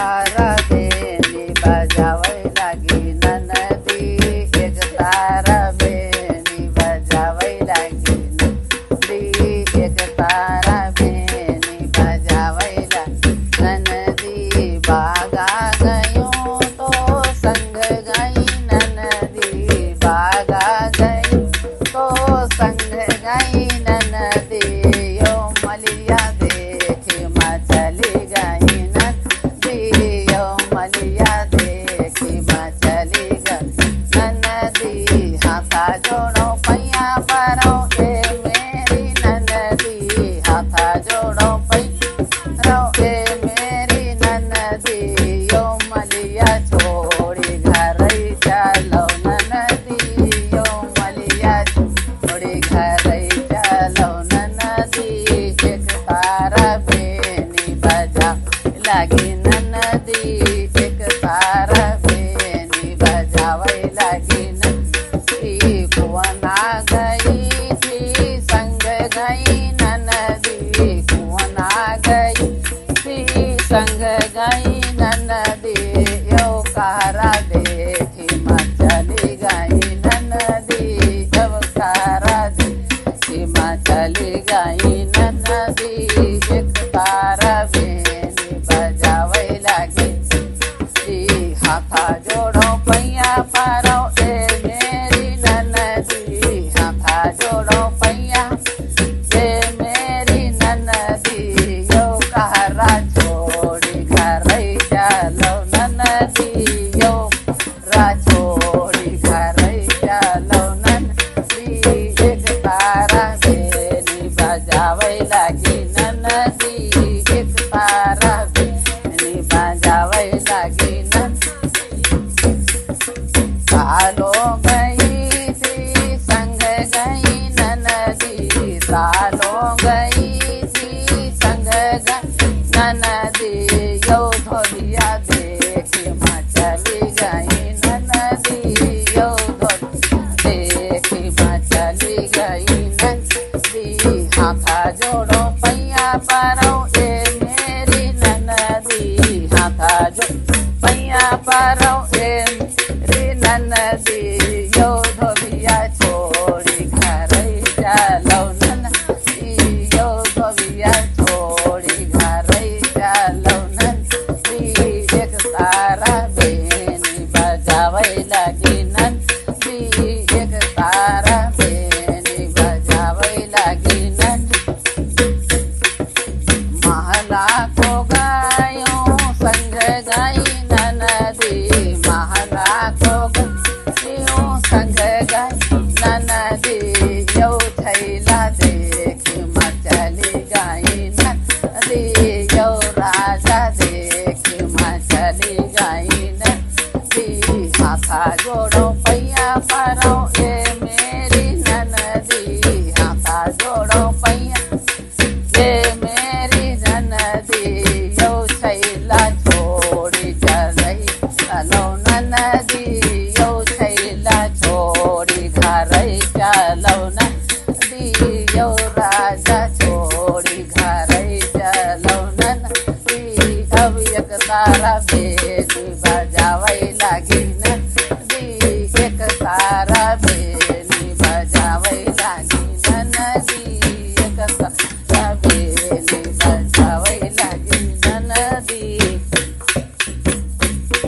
तारा बेनी बजावै लागी ननदी, एक तारा बेनी बजावै लागी ननदी, एक तारा बेनी बजावै लागी ननदी। बागा गयूं तो संग गई ननदी, बागा गई तो संग गई ननदी। यो मलिया देखी मचली गई ननदी, यो मलिया देखी मचली गई ननदी। हाथा जोड़ो पैया परो ए मेरी ननदी, हाथा जोड़ो पैया ए मेरी ननदी। यो मलिया छोड़ी घर चलो ननदी, यो मलिया छोड़ी घर चलो ननदी। एक तारा बेनी बजा लागी ननदी, एक तारा बेनी बजावै लागी ननदी। कुवना गई थी संग गई ननदी, कुवना गई थी संग गई ननदी। यो कारा देखी मचली गई ननदी, जब कारा देखी मचली गई ननदी। एक तारा बेनी बजावै लागी ननदी, हाथा जोड़ो पैया परो ए मेरी ननदी, हाथा जोड़ो पैया ए मेरी ननदी। यो कहरा छोड़ी घर चलो ननदी, यो रा छोड़ी घर चलो ननदी। एक तारा बेनी बजावै लागी ननदी, एक तारा बेनी बजावै लागी ननदी। सालो गई थी संग गई ननदी, सालो गई थी संग गई ननदी। यो धोलिया देखी मचली गई ननदी, यो धोलिया देखी मचली गई ननदी। हाथा जोड़ो पैया परो ए मेरी ननदी, हाथा जोड़ो पैया परो ए मेरी ननदी। यो धोलिया छोड़ी घर चलो ननदी, यो धोलिया छोड़ी घर चलो ननदी। एक तारा बेनी बजावै लागी ननदी, एक तारा बेनी बजावै लागी ननदी। महला को गायों संग गई ननदी, महला को गायों संग गई ननदी। यो थैला देखी मचली गई ननदी, यो राजा देखी मचली गई ननदी। हाथा जोड़ो पैया परो ए मेरी ननदी, हाथा जोड़ो पैया ए मेरी ननदी। यो थैला छोड़ी चलई चलो ननदी, यो थैला छोड़ी घर चलो ननदी। यो राजा छोड़ी घर चलो ननदी। अब एक तारा बेनी बजावै लागी